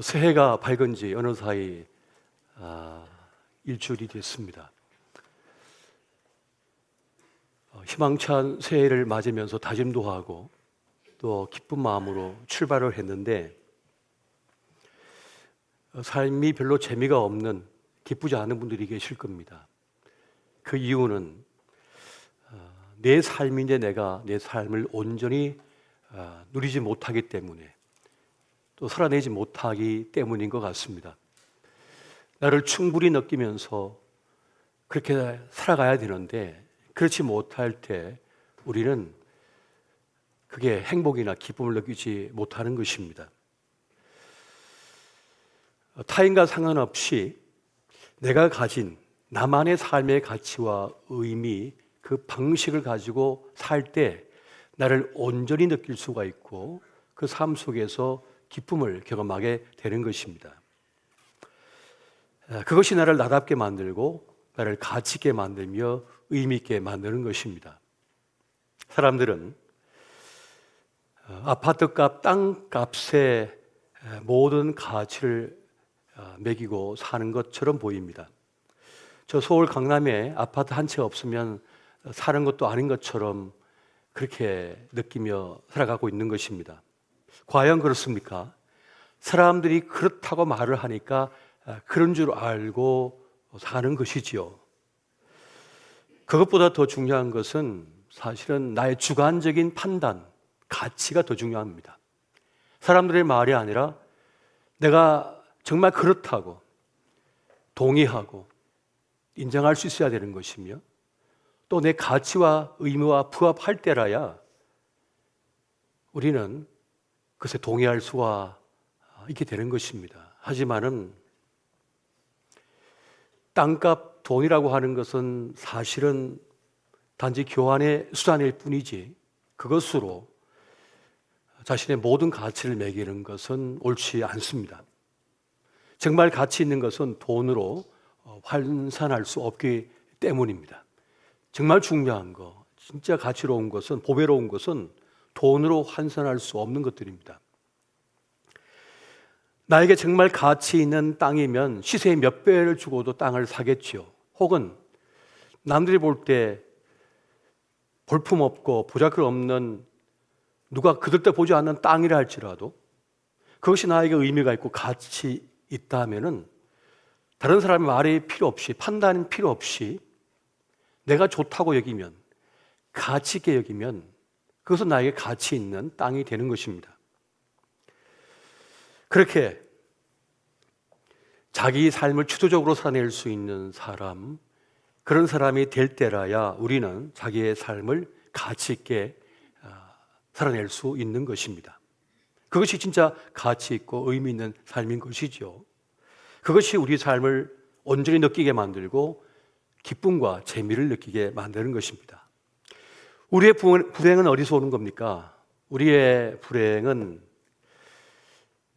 새해가 밝은 지 어느 사이 일주일이 됐습니다. 희망찬 새해를 맞으면서 다짐도 하고 또 기쁜 마음으로 출발을 했는데 삶이 별로 재미가 없는, 기쁘지 않은 분들이 계실 겁니다. 그 이유는 내 삶인데 내가 내 삶을 온전히 누리지 못하기 때문에, 또 살아내지 못하기 때문인 것 같습니다. 나를 충분히 느끼면서 그렇게 살아가야 되는데 그렇지 못할 때 우리는 그게 행복이나 기쁨을 느끼지 못하는 것입니다. 타인과 상관없이 내가 가진 나만의 삶의 가치와 의미, 그 방식을 가지고 살 때 나를 온전히 느낄 수가 있고 그 삶 속에서 기쁨을 경험하게 되는 것입니다. 그것이 나를 나답게 만들고 나를 가치 있게 만들며 의미 있게 만드는 것입니다. 사람들은 아파트값, 땅값에 모든 가치를 매기고 사는 것처럼 보입니다. 저 서울 강남에 아파트 한 채 없으면 사는 것도 아닌 것처럼 그렇게 느끼며 살아가고 있는 것입니다. 과연 그렇습니까? 사람들이 그렇다고 말을 하니까 그런 줄 알고 사는 것이지요. 그것보다 더 중요한 것은 사실은 나의 주관적인 판단, 가치가 더 중요합니다. 사람들의 말이 아니라 내가 정말 그렇다고 동의하고 인정할 수 있어야 되는 것이며, 또 내 가치와 의무와 부합할 때라야 우리는 그것에 동의할 수가 있게 되는 것입니다. 하지만은 땅값, 돈이라고 하는 것은 사실은 단지 교환의 수단일 뿐이지 그것으로 자신의 모든 가치를 매기는 것은 옳지 않습니다. 정말 가치 있는 것은 돈으로 환산할 수 없기 때문입니다. 정말 중요한 거, 진짜 가치로운 것은, 보배로운 것은 돈으로 환산할 수 없는 것들입니다. 나에게 정말 가치 있는 땅이면 시세의 몇 배를 주고도 땅을 사겠지요. 혹은 남들이 볼 때 볼품없고 보잘것없는, 누가 그들도 보지 않는 땅이라 할지라도 그것이 나에게 의미가 있고 가치 있다면은 다른 사람의 말이 필요 없이, 판단이 필요 없이 내가 좋다고 여기면, 가치 있게 여기면 그것은 나에게 가치 있는 땅이 되는 것입니다. 그렇게 자기 삶을 주도적으로 살아낼 수 있는 사람, 그런 사람이 될 때라야 우리는 자기의 삶을 가치 있게 살아낼 수 있는 것입니다. 그것이 진짜 가치 있고 의미 있는 삶인 것이죠. 그것이 우리 삶을 온전히 느끼게 만들고 기쁨과 재미를 느끼게 만드는 것입니다. 우리의 불행은 어디서 오는 겁니까? 우리의 불행은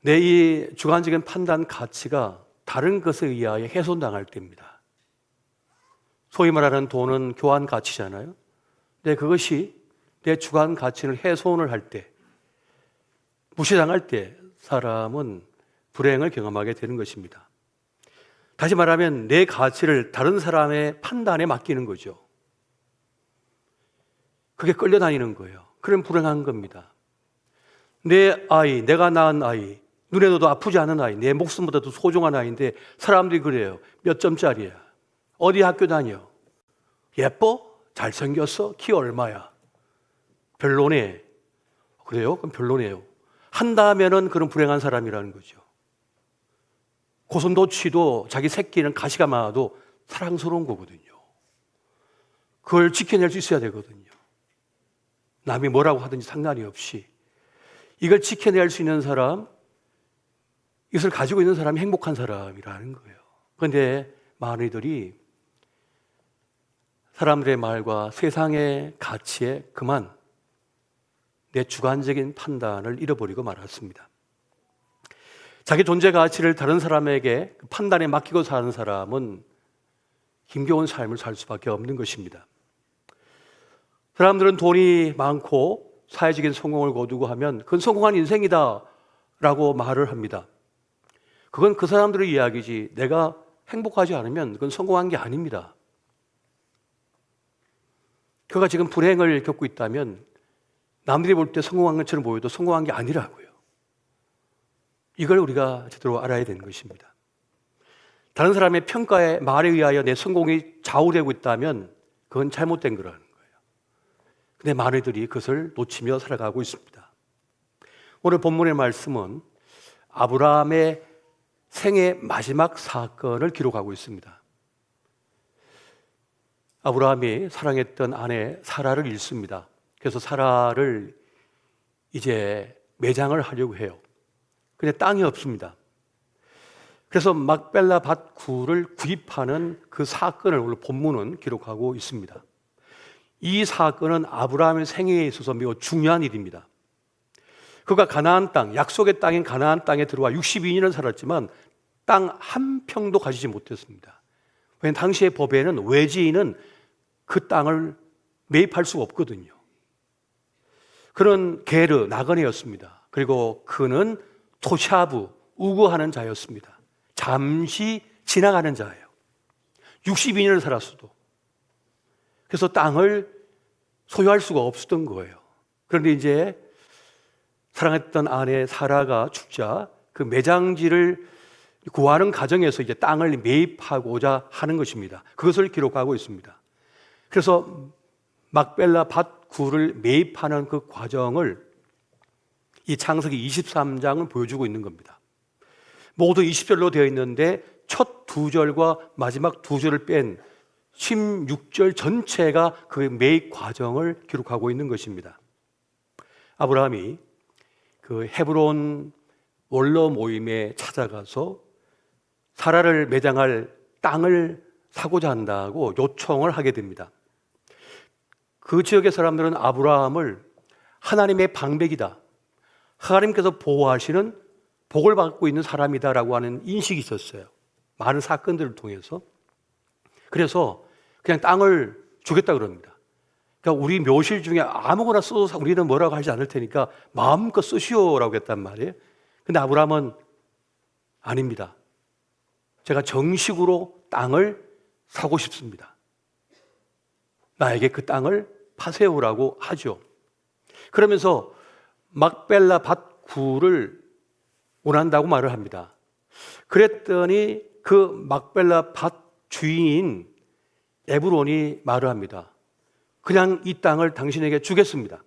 내 이 주관적인 판단 가치가 다른 것에 의하여 훼손당할 때입니다. 소위 말하는 돈은 교환 가치잖아요. 근데 그것이 내 주관 가치를 훼손을 할 때, 무시당할 때 사람은 불행을 경험하게 되는 것입니다. 다시 말하면 내 가치를 다른 사람의 판단에 맡기는 거죠. 그게 끌려다니는 거예요. 그럼 불행한 겁니다. 내 아이, 내가 낳은 아이, 눈에 넣어도 아프지 않은 아이, 내 목숨보다도 소중한 아이인데 사람들이 그래요. 몇 점짜리야? 어디 학교 다녀? 예뻐? 잘생겼어? 키 얼마야? 별로네. 그래요? 그럼 별로네요. 한다면은 그런 불행한 사람이라는 거죠. 고슴도치도 자기 새끼는 가시가 많아도 사랑스러운 거거든요. 그걸 지켜낼 수 있어야 되거든요. 남이 뭐라고 하든지 상관이 없이 이걸 지켜낼 수 있는 사람, 이것을 가지고 있는 사람이 행복한 사람이라는 거예요. 그런데 많은 이들이 사람들의 말과 세상의 가치에 그만 내 주관적인 판단을 잃어버리고 말았습니다. 자기 존재 가치를 다른 사람에게 판단에 맡기고 사는 사람은 힘겨운 삶을 살 수밖에 없는 것입니다. 사람들은 돈이 많고 사회적인 성공을 거두고 하면 그건 성공한 인생이다 라고 말을 합니다. 그건 그 사람들의 이야기지 내가 행복하지 않으면 그건 성공한 게 아닙니다. 그가 지금 불행을 겪고 있다면 남들이 볼 때 성공한 것처럼 보여도 성공한 게 아니라고요. 이걸 우리가 제대로 알아야 되는 것입니다. 다른 사람의 평가에 말에 의하여 내 성공이 좌우되고 있다면 그건 잘못된 거라는 거예요. 근데 많은 이들이 그것을 놓치며 살아가고 있습니다. 오늘 본문의 말씀은 아브라함의 생애 마지막 사건을 기록하고 있습니다. 아브라함이 사랑했던 아내 사라를 잃습니다. 그래서 사라를 이제 매장을 하려고 해요. 근데 땅이 없습니다. 그래서 막벨라 밭굴을 구입하는 그 사건을 오늘 본문은 기록하고 있습니다. 이 사건은 아브라함의 생애에 있어서 매우 중요한 일입니다. 그가 가나안 땅, 약속의 땅인 가나안 땅에 들어와 62년을 살았지만 땅 한 평도 가지지 못했습니다. 왜냐하면 당시의 법에는 외지인은 그 땅을 매입할 수가 없거든요. 그는 게르, 나그네였습니다. 그리고 그는 토샤브, 우거하는 자였습니다. 잠시 지나가는 자예요. 62년을 살았어도. 그래서 땅을 소유할 수가 없었던 거예요. 그런데 이제 사랑했던 아내 사라가 죽자 그 매장지를 구하는 과정에서 이제 땅을 매입하고자 하는 것입니다. 그것을 기록하고 있습니다. 그래서 막벨라 밭굴을 매입하는 그 과정을 이 창세기 23장은 보여주고 있는 겁니다. 모두 20절로 되어 있는데 첫 두 절과 마지막 두 절을 뺀 16절 전체가 그 매입 과정을 기록하고 있는 것입니다. 아브라함이 그 헤브론 원로 모임에 찾아가서 사라를 매장할 땅을 사고자 한다고 요청을 하게 됩니다. 그 지역의 사람들은 아브라함을 하나님의 방백이다, 하나님께서 보호하시는 복을 받고 있는 사람이다라고 하는 인식이 있었어요. 많은 사건들을 통해서. 그래서 그냥 땅을 주겠다 그럽니다. 그러니까 우리 묘실 중에 아무거나 써도 우리는 뭐라고 하지 않을 테니까 마음껏 쓰시오라고 했단 말이에요. 근데 아브라함은 아닙니다. 제가 정식으로 땅을 사고 싶습니다. 나에게 그 땅을 파세요라고 하죠. 그러면서 막벨라 밭굴을 원한다고 말을 합니다. 그랬더니 그 막벨라 밭 주인인 에브론이 말을 합니다. 그냥 이 땅을 당신에게 주겠습니다.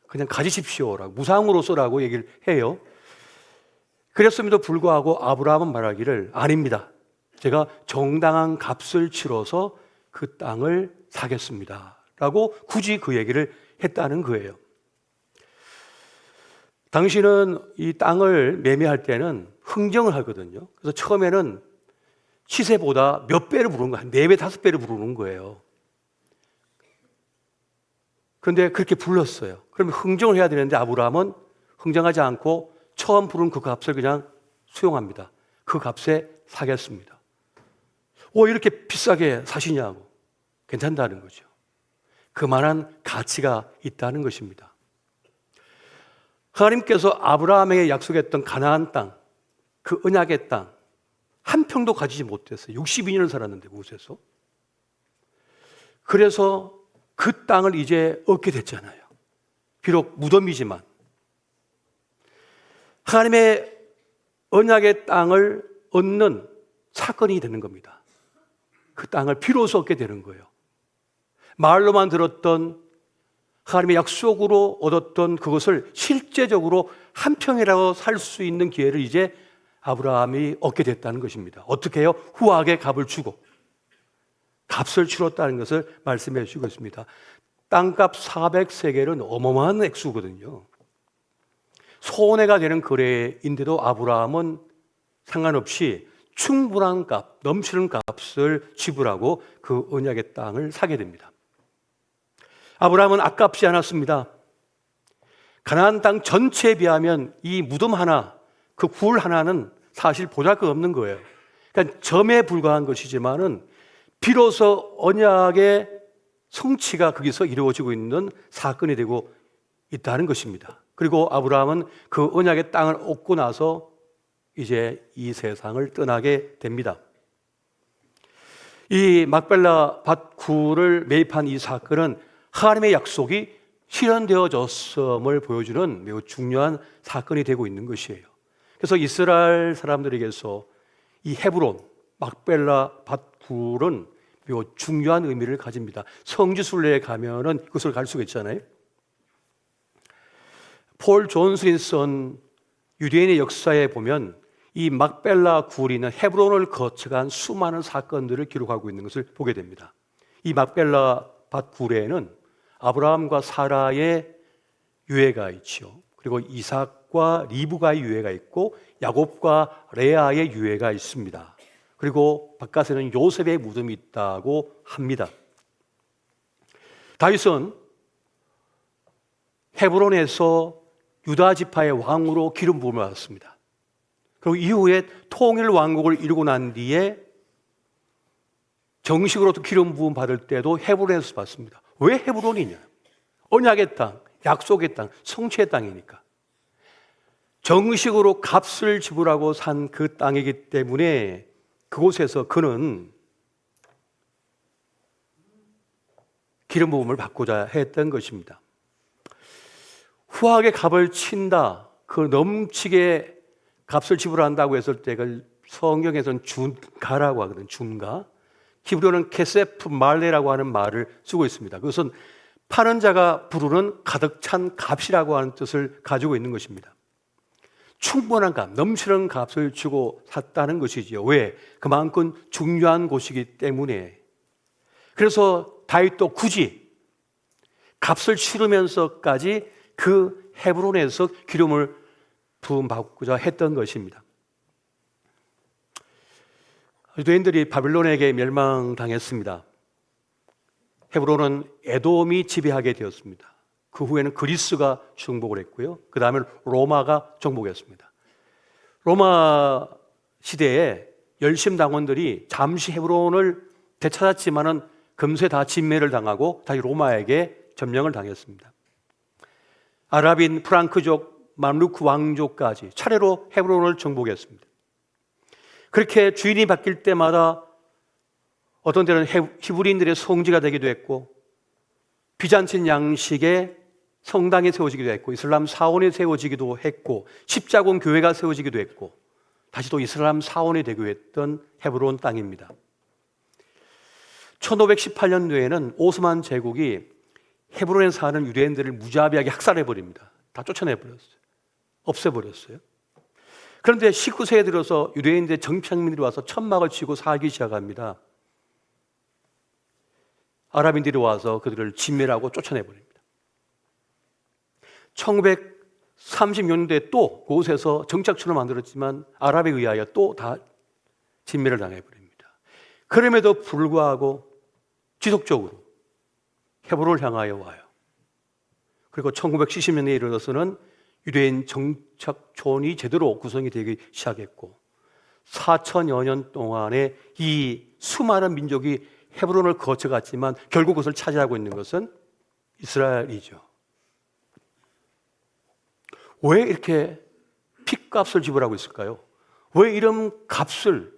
그냥 가지십시오라고, 무상으로서라고 얘기를 해요. 그랬음에도 불구하고 아브라함은 말하기를 아닙니다. 제가 정당한 값을 치러서 그 땅을 사겠습니다 라고 굳이 그 얘기를 했다는 거예요. 당신은 이 땅을 매매할 때는 흥정을 하거든요. 그래서 처음에는 시세보다 몇 배를 부르는 거예요. 한 4배, 5배를 부르는 거예요. 그런데 그렇게 불렀어요. 그러면 흥정을 해야 되는데 아브라함은 흥정하지 않고 처음 부른 그 값을 그냥 수용합니다. 그 값에 사겠습니다. 이렇게 비싸게 사시냐고. 괜찮다는 거죠. 그만한 가치가 있다는 것입니다. 하나님께서 아브라함에게 약속했던 가나안 땅, 그 언약의 땅, 한 평도 가지지 못했어요. 62년을 살았는데 그곳에서. 그래서 그 땅을 이제 얻게 됐잖아요. 비록 무덤이지만. 하나님의 언약의 땅을 얻는 사건이 되는 겁니다. 그 땅을 비로소 얻게 되는 거예요. 말로만 들었던 하나님의 약속으로 얻었던 그것을 실제적으로 한 평이라고 살 수 있는 기회를 이제 아브라함이 얻게 됐다는 것입니다. 어떻게 해요? 후하게 값을 주고 값을 치렀다는 것을 말씀해 주시고 있습니다. 땅값 400세겔은 어마어마한 액수거든요. 손해가 되는 거래인데도 아브라함은 상관없이 충분한 값, 넘치는 값을 지불하고 그 언약의 땅을 사게 됩니다. 아브라함은 아깝지 않았습니다. 가나안 땅 전체에 비하면 이 무덤 하나, 그 굴 하나는 사실 보잘것없는 거예요. 그러니까 점에 불과한 것이지만은 비로소 언약의 성취가 거기서 이루어지고 있는 사건이 되고 있다는 것입니다. 그리고 아브라함은 그 언약의 땅을 얻고 나서 이제 이 세상을 떠나게 됩니다. 이 막벨라 밭굴을 매입한 이 사건은 하나님의 약속이 실현되어졌음을 보여주는 매우 중요한 사건이 되고 있는 것이에요. 그래서 이스라엘 사람들에게서 이 헤브론, 막벨라 밭굴은 매우 중요한 의미를 가집니다. 성지순례에 가면은 그것을 갈 수가 있잖아요. 폴 존슨이 쓴 유대인의 역사에 보면 이 막벨라 굴이 있는 헤브론을 거쳐간 수많은 사건들을 기록하고 있는 것을 보게 됩니다. 이 막벨라 밭굴에는 아브라함과 사라의 유해가 있죠. 그리고 이삭과 리브가의 유해가 있고 야곱과 레아의 유해가 있습니다. 그리고 바깥에는 요셉의 무덤이 있다고 합니다. 다윗은 헤브론에서 유다 지파의 왕으로 기름 부음을 받았습니다. 그리고 이후에 통일 왕국을 이루고 난 뒤에 정식으로 기름 부음 받을 때도 헤브론에서 받습니다. 왜 헤브론이냐? 언약의 땅, 약속의 땅, 성취의 땅이니까. 정식으로 값을 지불하고 산 그 땅이기 때문에 그곳에서 그는 기름 부음을 받고자 했던 것입니다. 후하게 값을 친다, 그 넘치게 값을 지불한다고 했을 때 그걸 성경에서는 준가라고 하거든요. 준가. 히브리어는 케세프 말레라고 하는 말을 쓰고 있습니다. 그것은 파는 자가 부르는 가득 찬 값이라고 하는 뜻을 가지고 있는 것입니다. 충분한 값, 넘치는 값을 주고 샀다는 것이지요. 왜? 그만큼 중요한 곳이기 때문에. 그래서 다윗도 굳이 값을 치르면서까지 그 헤브론에서 기름을 부음받고자 했던 것입니다. 유대인들이 바빌론에게 멸망당했습니다. 헤브론은 에돔이 지배하게 되었습니다. 그 후에는 그리스가 정복을 했고요. 그 다음에 로마가 정복했습니다. 로마 시대에 열심당원들이 잠시 헤브론을 되찾았지만은 금세 다 진멸을 당하고 다시 로마에게 점령을 당했습니다. 아랍인 프랑크족, 맘루크 왕족까지 차례로 헤브론을 정복했습니다. 그렇게 주인이 바뀔 때마다 어떤 때는 히브리인들의 성지가 되기도 했고 비잔틴 양식의 성당이 세워지기도 했고 이슬람 사원이 세워지기도 했고 십자군 교회가 세워지기도 했고 다시 또 이슬람 사원이 되기도 했던 헤브론 땅입니다. 1518년도에는 오스만 제국이 헤브론에 사는 유대인들을 무자비하게 학살해버립니다. 다 쫓아내버렸어요. 없애버렸어요. 그런데 19세기에 들어서 유대인들의 정평민들이 와서 천막을 치고 살기 시작합니다. 아랍인들이 와서 그들을 진멸하고 쫓아내버립니다. 1930년대에 또 그곳에서 정착처럼 만들었지만 아랍에 의하여 또 다 진멸을 당해버립니다. 그럼에도 불구하고 지속적으로 헤브론을 향하여 와요. 그리고 1970년대에 이르러서는 유대인 정착촌이 제대로 구성이 되기 시작했고 4천여 년 동안에 이 수많은 민족이 헤브론을 거쳐갔지만 결국 그것을 차지하고 있는 것은 이스라엘이죠. 왜 이렇게 핏값을 지불하고 있을까요? 왜 이런 값을,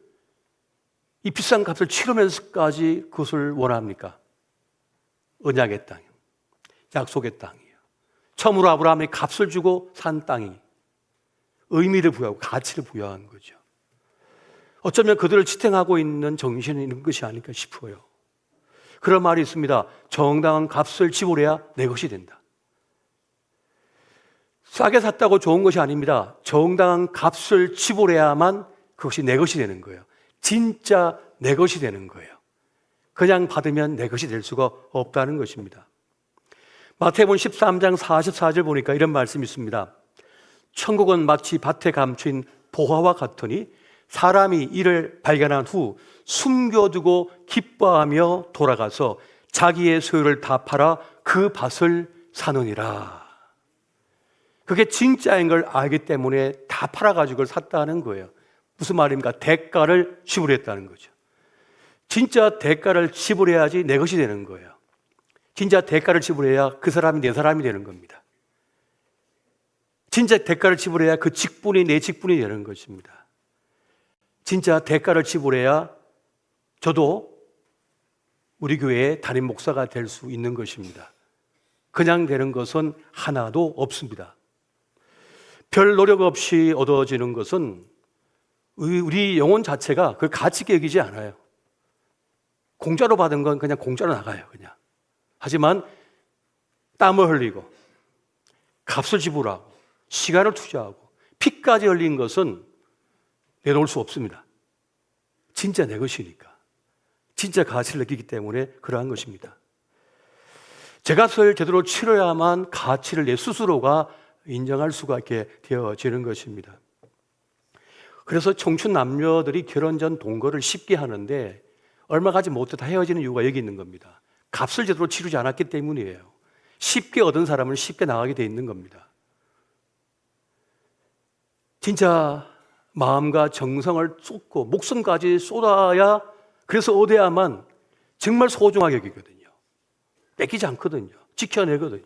이 비싼 값을 치르면서까지 그것을 원합니까? 언약의 땅, 약속의 땅이에요. 처음으로 아브라함이 값을 주고 산 땅이 의미를 부여하고 가치를 부여한 거죠. 어쩌면 그들을 지탱하고 있는 정신이 있는 것이 아닐까 싶어요. 그런 말이 있습니다. 정당한 값을 지불해야 내 것이 된다. 싸게 샀다고 좋은 것이 아닙니다. 정당한 값을 지불해야만 그것이 내 것이 되는 거예요. 진짜 내 것이 되는 거예요. 그냥 받으면 내 것이 될 수가 없다는 것입니다. 마태복음 13장 44절 보니까 이런 말씀이 있습니다. 천국은 마치 밭에 감춘 보화와 같으니 사람이 이를 발견한 후 숨겨두고 기뻐하며 돌아가서 자기의 소유를 다 팔아 그 밭을 사느니라. 그게 진짜인 걸 알기 때문에 다 팔아가지고 그걸 샀다는 거예요. 무슨 말입니까? 대가를 지불했다는 거죠. 진짜 대가를 지불해야지 내 것이 되는 거예요. 진짜 대가를 지불해야 그 사람이 내 사람이 되는 겁니다. 진짜 대가를 지불해야 그 직분이 내 직분이 되는 것입니다. 진짜 대가를 지불해야 저도 우리 교회의 담임 목사가 될 수 있는 것입니다. 그냥 되는 것은 하나도 없습니다. 별 노력 없이 얻어지는 것은 우리 영혼 자체가 그 가치 있게 여기지 않아요. 공짜로 받은 건 그냥 공짜로 나가요, 그냥. 하지만 땀을 흘리고 값을 지불하고 시간을 투자하고 피까지 흘린 것은 내놓을 수 없습니다. 진짜 내 것이니까. 진짜 가치를 느끼기 때문에 그러한 것입니다. 제 값을 제대로 치러야만 가치를 내 스스로가 인정할 수가 있게 되어지는 것입니다. 그래서 청춘 남녀들이 결혼 전 동거를 쉽게 하는데 얼마 가지 못해 다 헤어지는 이유가 여기 있는 겁니다. 값을 제대로 치르지 않았기 때문이에요. 쉽게 얻은 사람은 쉽게 나가게 돼 있는 겁니다. 진짜 마음과 정성을 쏟고 목숨까지 쏟아야, 그래서 얻어야만 정말 소중하게 여기거든요. 뺏기지 않거든요. 지켜내거든요.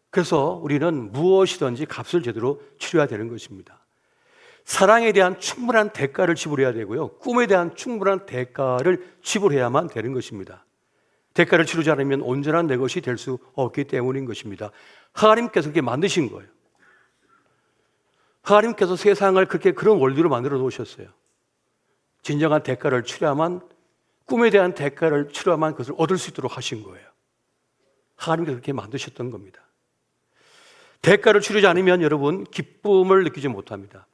그래서 우리는 무엇이든지 값을 제대로 치러야 되는 것입니다. 사랑에 대한 충분한 대가를 지불해야 되고요. 꿈에 대한 충분한 대가를 지불해야만 되는 것입니다. 대가를 치르지 않으면 온전한 내 것이 될 수 없기 때문인 것입니다. 하나님께서 그렇게 만드신 거예요. 하나님께서 세상을 그렇게 그런 원리로 만들어 놓으셨어요. 진정한 대가를 치러야만, 꿈에 대한 대가를 치러야만 그것을 얻을 수 있도록 하신 거예요. 하나님께서 그렇게 만드셨던 겁니다. 대가를 치르지 않으면 여러분 기쁨을 느끼지 못합니다.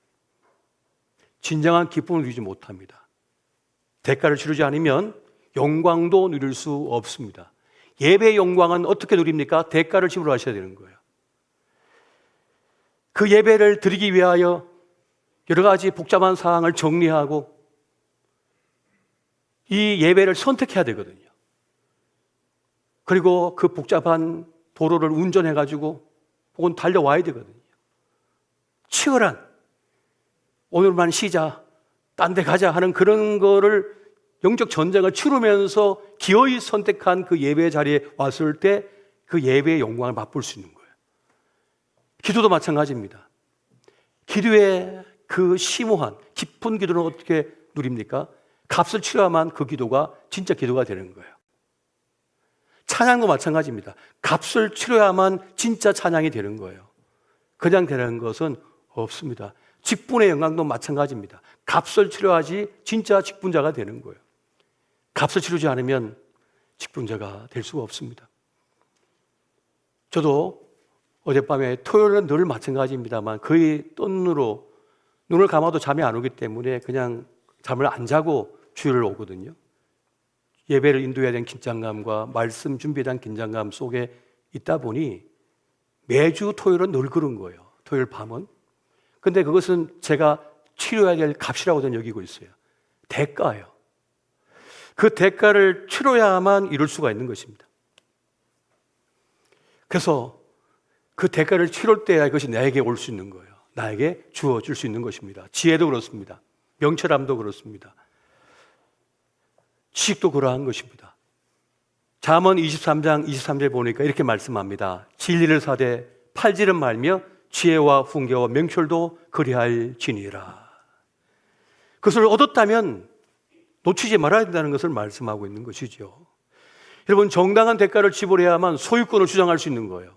진정한 기쁨을 누리지 못합니다. 대가를 치르지 않으면 영광도 누릴 수 없습니다. 예배의 영광은 어떻게 누립니까? 대가를 지불하셔야 되는 거예요. 그 예배를 드리기 위하여 여러 가지 복잡한 사항을 정리하고 이 예배를 선택해야 되거든요. 그리고 그 복잡한 도로를 운전해가지고 혹은 달려와야 되거든요. 치열한, 오늘만 쉬자, 딴 데 가자 하는 그런 거를, 영적 전쟁을 치르면서 기어이 선택한 그 예배 자리에 왔을 때 그 예배의 영광을 맛볼 수 있는 거예요. 기도도 마찬가지입니다. 기도의 그 심오한 깊은 기도는 어떻게 누립니까? 값을 치러야만 그 기도가 진짜 기도가 되는 거예요. 찬양도 마찬가지입니다. 값을 치러야만 진짜 찬양이 되는 거예요. 그냥 되는 것은 없습니다. 직분의 영광도 마찬가지입니다. 값을 치러야지 진짜 직분자가 되는 거예요. 값을 치르지 않으면 직분자가 될 수가 없습니다. 저도 어젯밤에, 토요일은 늘 마찬가지입니다만 거의 뜬으로 눈을 감아도 잠이 안 오기 때문에 그냥 잠을 안 자고 주일을 오거든요. 예배를 인도해야 되는 긴장감과 말씀 준비에 대한 긴장감 속에 있다 보니 매주 토요일은 늘 그런 거예요. 토요일 밤은. 근데 그것은 제가 치러야 될 값이라고 저는 여기고 있어요. 대가예요. 그 대가를 치러야만 이룰 수가 있는 것입니다. 그래서 그 대가를 치를 때야 이것이 나에게 올 수 있는 거예요. 나에게 주어질 수 있는 것입니다. 지혜도 그렇습니다. 명철함도 그렇습니다. 지식도 그러한 것입니다. 잠언 23장 23절 보니까 이렇게 말씀합니다. 진리를 사되 팔지는 말며 지혜와 훈계와 명철도 그리할지니라. 그것을 얻었다면 놓치지 말아야 된다는 것을 말씀하고 있는 것이죠. 여러분, 정당한 대가를 지불해야만 소유권을 주장할 수 있는 거예요.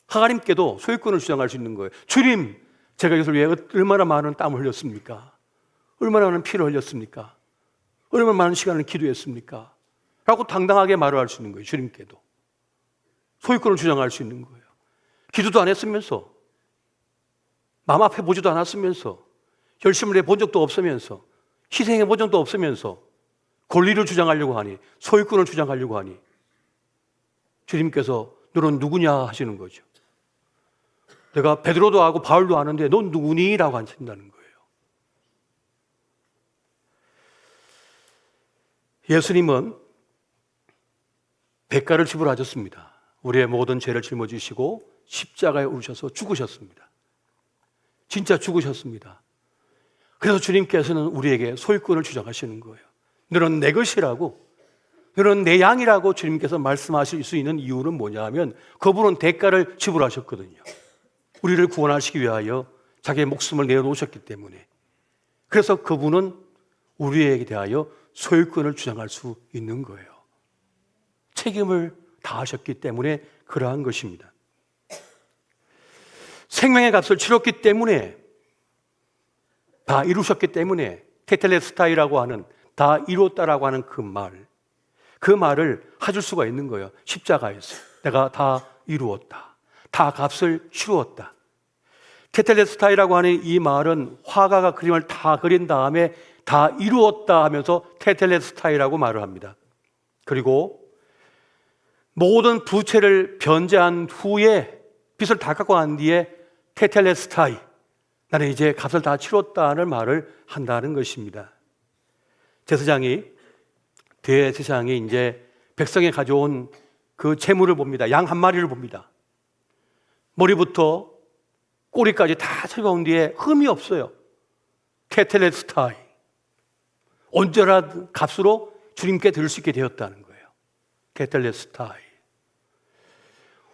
하나님께도 소유권을 주장할 수 있는 거예요. 주님, 제가 이것을 위해 얼마나 많은 땀을 흘렸습니까? 얼마나 많은 피를 흘렸습니까? 얼마나 많은 시간을 기도했습니까? 라고 당당하게 말을 할 수 있는 거예요. 주님께도 소유권을 주장할 수 있는 거예요. 기도도 안 했으면서, 마음 앞에 보지도 않았으면서, 열심을 해본 적도 없으면서, 희생해 본 적도 없으면서 권리를 주장하려고 하니, 소유권을 주장하려고 하니 주님께서 너는 누구냐 하시는 거죠. 내가 베드로도 하고 바울도 아는데 넌 누구니? 라고 하신다는 거예요. 예수님은 대가를 지불하셨습니다. 우리의 모든 죄를 짊어지시고 십자가에 오르셔서 죽으셨습니다. 진짜 죽으셨습니다. 그래서 주님께서는 우리에게 소유권을 주장하시는 거예요. 너는 내 것이라고, 너는 내 양이라고 주님께서 말씀하실 수 있는 이유는 뭐냐 하면 그분은 대가를 지불하셨거든요. 우리를 구원하시기 위하여 자기의 목숨을 내어놓으셨기 때문에 그래서 그분은 우리에게 대하여 소유권을 주장할 수 있는 거예요. 책임을 다하셨기 때문에 그러한 것입니다. 생명의 값을 치렀기 때문에, 다 이루셨기 때문에 테텔레스타이라고 하는, 다 이루었다라고 하는 그 말을 해줄 수가 있는 거예요. 십자가에서 내가 다 이루었다, 다 값을 치루었다. 테텔레스타이라고 하는 이 말은 화가가 그림을 다 그린 다음에 다 이루었다 하면서 테텔레스타이라고 말을 합니다. 그리고 모든 부채를 변제한 후에, 빚을 다 갚고 난 뒤에 테텔레스타이, 나는 이제 값을 다 치렀다는 말을 한다는 것입니다. 대제사장이 이제 백성이 가져온 그 재물을 봅니다. 양 한 마리를 봅니다. 머리부터 꼬리까지 다 살펴본 뒤에 흠이 없어요. 테텔레스타이, 온전한 값으로 주님께 드릴 수 있게 되었다는 거예요. 테텔레스타이.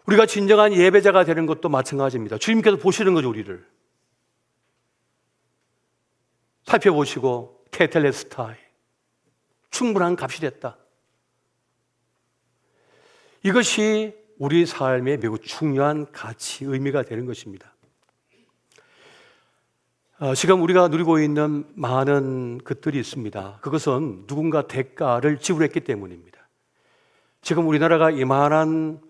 우리가 진정한 예배자가 되는 것도 마찬가지입니다. 주님께서 보시는 거죠. 우리를 살펴보시고 테텔레스타이, 충분한 값이 됐다. 이것이 우리 삶의 매우 중요한 가치, 의미가 되는 것입니다. 지금 우리가 누리고 있는 많은 것들이 있습니다. 그것은 누군가 대가를 지불했기 때문입니다. 지금 우리나라가 이만한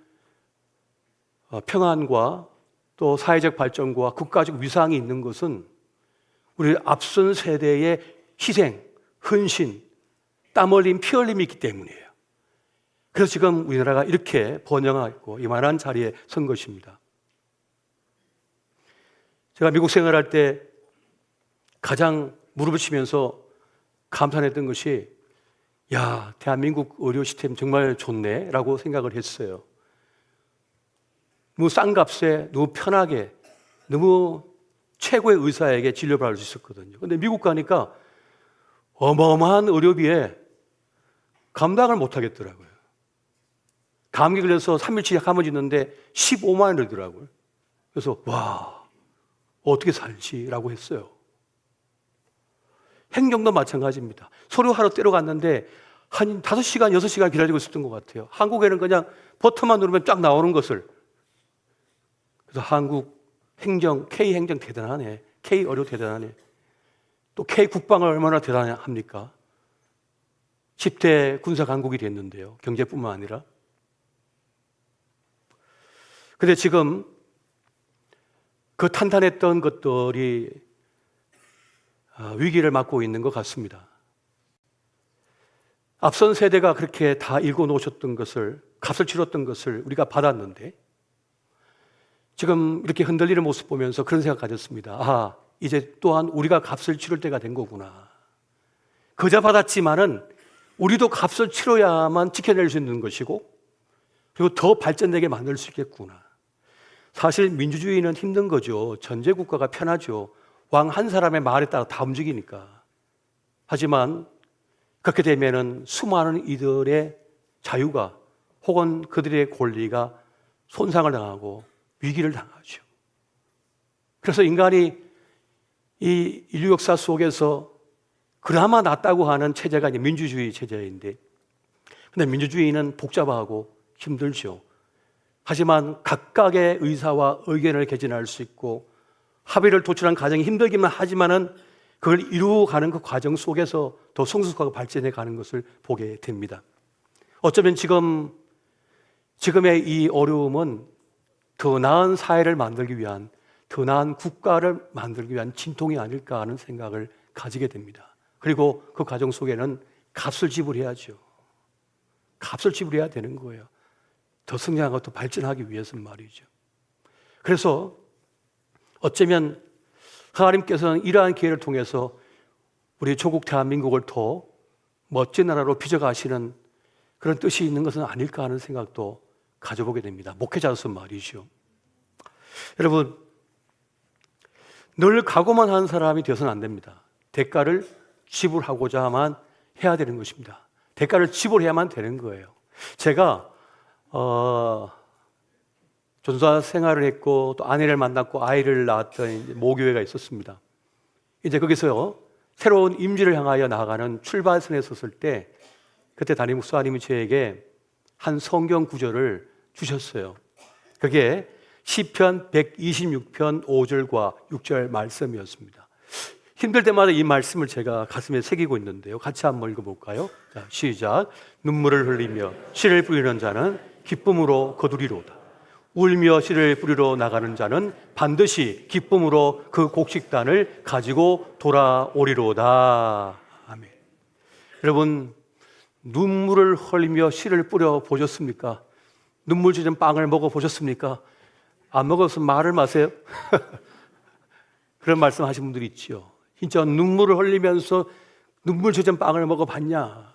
평안과 또 사회적 발전과 국가적 위상이 있는 것은 우리 앞선 세대의 희생, 헌신, 땀 흘림, 피 흘림이 있기 때문이에요. 그래서 지금 우리나라가 이렇게 번영하고 이만한 자리에 선 것입니다. 제가 미국 생활할 때 가장 무릎을 치면서 감탄했던 것이, 야, 대한민국 의료 시스템 정말 좋네 라고 생각을 했어요. 너무 싼 값에 너무 편하게, 너무 최고의 의사에게 진료받을 수 있었거든요. 근데 미국 가니까 어마어마한 의료비에 감당을 못 하겠더라고요. 감기 걸려서 3일치 약하면 있는데 15만 원 들더라고요. 그래서 와, 어떻게 살지라고 했어요. 행정도 마찬가지입니다. 서류하러 떼러 갔는데 한 5시간, 6시간 기다리고 있었던 것 같아요. 한국에는 그냥 버튼만 누르면 쫙 나오는 것을. 그래서 한국 행정, K 행정 대단하네. K 의료 대단하네. 또 K 국방을 얼마나 대단합니까? 10대 군사 강국이 됐는데요. 경제뿐만 아니라. 근데 지금 그 탄탄했던 것들이 위기를 맞고 있는 것 같습니다. 앞선 세대가 그렇게 다 일궈 놓으셨던 것을, 값을 치렀던 것을 우리가 받았는데, 지금 이렇게 흔들리는 모습 보면서 그런 생각 가졌습니다. 아, 이제 또한 우리가 값을 치를 때가 된 거구나. 그저 받았지만은 우리도 값을 치러야만 지켜낼 수 있는 것이고, 그리고 더 발전되게 만들 수 있겠구나. 사실 민주주의는 힘든 거죠. 전제국가가 편하죠. 왕 한 사람의 말에 따라 다 움직이니까. 하지만 그렇게 되면은 수많은 이들의 자유가 혹은 그들의 권리가 손상을 당하고 위기를 당하죠. 그래서 인간이 이 인류 역사 속에서 그나마 낫다고 하는 체제가 이제 민주주의 체제인데, 근데 민주주의는 복잡하고 힘들죠. 하지만 각각의 의사와 의견을 개진할 수 있고 합의를 도출한 과정이 힘들기만 하지만은 그걸 이루어가는 그 과정 속에서 더 성숙하고 발전해 가는 것을 보게 됩니다. 어쩌면 지금의 이 어려움은 더 나은 사회를 만들기 위한, 더 나은 국가를 만들기 위한 진통이 아닐까 하는 생각을 가지게 됩니다. 그리고 그 과정 속에는 값을 지불해야죠. 값을 지불해야 되는 거예요. 더 성장하고 더 발전하기 위해서는 말이죠. 그래서 어쩌면 하나님께서는 이러한 기회를 통해서 우리 조국 대한민국을 더 멋진 나라로 빚어가시는 그런 뜻이 있는 것은 아닐까 하는 생각도 가져보게 됩니다. 목회자로서 말이죠. 여러분, 늘 각오만 하는 사람이 되어서는 안 됩니다. 대가를 지불하고자만 해야 되는 것입니다. 대가를 지불해야만 되는 거예요. 제가 전도사 생활을 했고 또 아내를 만났고 아이를 낳았던 모교회가 있었습니다. 이제 거기서 새로운 임지를 향하여 나아가는 출발선에 섰을 때 그때 담임 목사님이 저에게 한 성경 구절을 주셨어요. 그게 시편 126편 5절과 6절 말씀이었습니다. 힘들 때마다 이 말씀을 제가 가슴에 새기고 있는데요. 같이 한번 읽어볼까요? 자, 시작. 눈물을 흘리며 씨를 뿌리는 자는 기쁨으로 거두리로다. 울며 씨를 뿌리러 나가는 자는 반드시 기쁨으로 그 곡식단을 가지고 돌아오리로다. 아멘. 여러분, 눈물을 흘리며 씨를 뿌려 보셨습니까? 눈물 젖은 빵을 먹어 보셨습니까? 안 먹었으면 말을 마세요. 그런 말씀 하신 분들이 있죠. 진짜 눈물을 흘리면서 눈물 젖은 빵을 먹어 봤냐?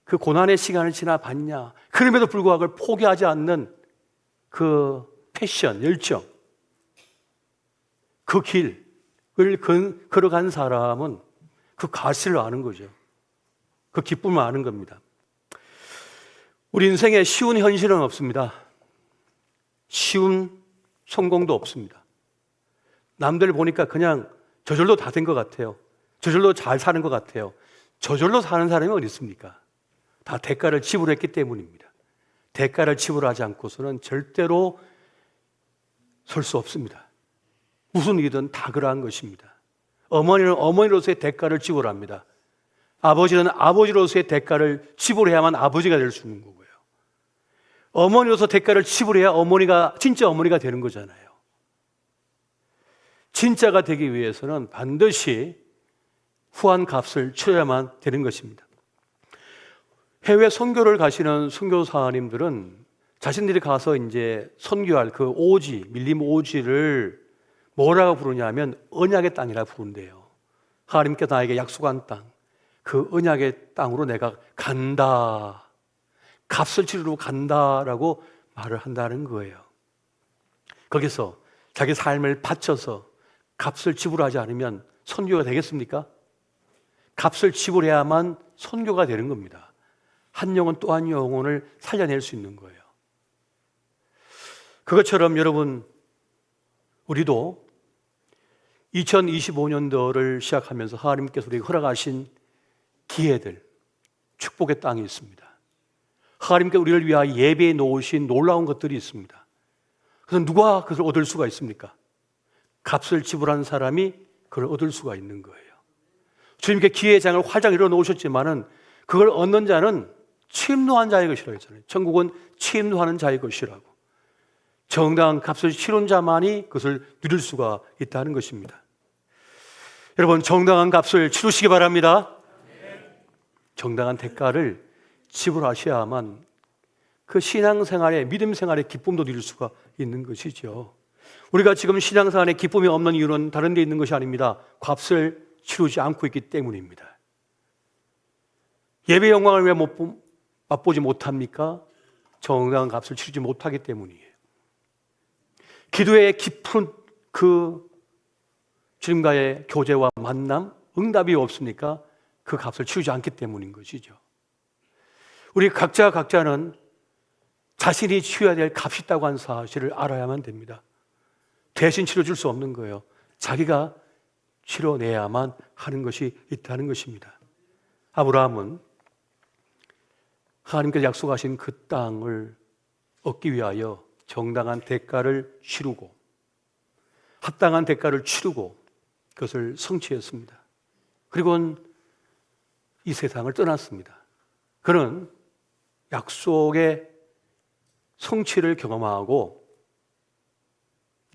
그 고난의 시간을 지나 봤냐? 그럼에도 불구하고 포기하지 않는 그 패션, 열정, 그 길을 걸어간 사람은 그 가치를 아는 거죠. 그 기쁨을 아는 겁니다. 우리 인생에 쉬운 현실은 없습니다. 쉬운 성공도 없습니다. 남들 보니까 그냥 저절로 다 된 것 같아요. 저절로 잘 사는 것 같아요. 저절로 사는 사람이 어디 있습니까? 다 대가를 지불했기 때문입니다. 대가를 지불하지 않고서는 절대로 설 수 없습니다. 무슨 일이든 다 그러한 것입니다. 어머니는 어머니로서의 대가를 지불합니다. 아버지는 아버지로서의 대가를 지불해야만 아버지가 될 수 있는 거고요. 어머니로서 대가를 지불해야 어머니가 진짜 어머니가 되는 거잖아요. 진짜가 되기 위해서는 반드시 후한 값을 치러야만 되는 것입니다. 해외 선교를 가시는 선교사님들은 자신들이 가서 이제 선교할 그 오지, 밀림 오지를 뭐라고 부르냐면 언약의 땅이라 부른대요. 하나님께서 나에게 약속한 땅, 그 언약의 땅으로 내가 간다, 값을 치르러 간다라고 말을 한다는 거예요. 거기서 자기 삶을 바쳐서 값을 지불하지 않으면 선교가 되겠습니까? 값을 지불해야만 선교가 되는 겁니다. 한 영혼 또 한 영혼을 살려낼 수 있는 거예요. 그것처럼 여러분, 우리도 2025년도를 시작하면서 하나님께서 우리에게 허락하신 기회들, 축복의 땅이 있습니다. 하나님께 우리를 위하여 예배해 놓으신 놀라운 것들이 있습니다. 그래서 누가 그것을 얻을 수가 있습니까? 값을 지불한 사람이 그걸 얻을 수가 있는 거예요. 주님께 기회의 장을 활짝 열어 놓으셨지만은 그걸 얻는 자는 침노한 자의 것이라고 했잖아요. 천국은 침노하는 자의 것이라고. 정당한 값을 치른 자만이 그것을 누릴 수가 있다는 것입니다. 여러분, 정당한 값을 치르시기 바랍니다. 정당한 대가를 지불하셔야만 그 신앙생활의, 믿음생활의 기쁨도 누릴 수가 있는 것이죠. 우리가 지금 신앙생활에 기쁨이 없는 이유는 다른 데 있는 것이 아닙니다. 값을 치르지 않고 있기 때문입니다. 예배 영광을 왜 맛보지 못합니까? 정당한 값을 치르지 못하기 때문이에요. 기도의 깊은 그 주님과의 교제와 만남, 응답이 없으니까 그 값을 치르지 않기 때문인 것이죠. 우리 각자는 자신이 치러야 될 값이 있다고 하는 사실을 알아야만 됩니다. 대신 치러줄 수 없는 거예요. 자기가 치러내야만 하는 것이 있다는 것입니다. 아브라함은 하나님께서 약속하신 그 땅을 얻기 위하여 정당한 대가를 치르고 합당한 대가를 치르고 그것을 성취했습니다. 그리고는 이 세상을 떠났습니다. 그는 약속의 성취를 경험하고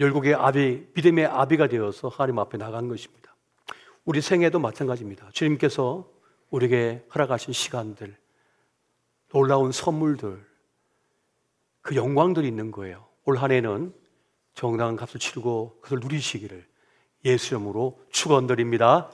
열국의 아비, 믿음의 아비가 되어서 하나님 앞에 나간 것입니다. 우리 생애도 마찬가지입니다. 주님께서 우리에게 허락하신 시간들, 놀라운 선물들, 그 영광들이 있는 거예요. 올 한 해는 정당한 값을 치르고 그것을 누리시기를 예수 이름으로 축원드립니다.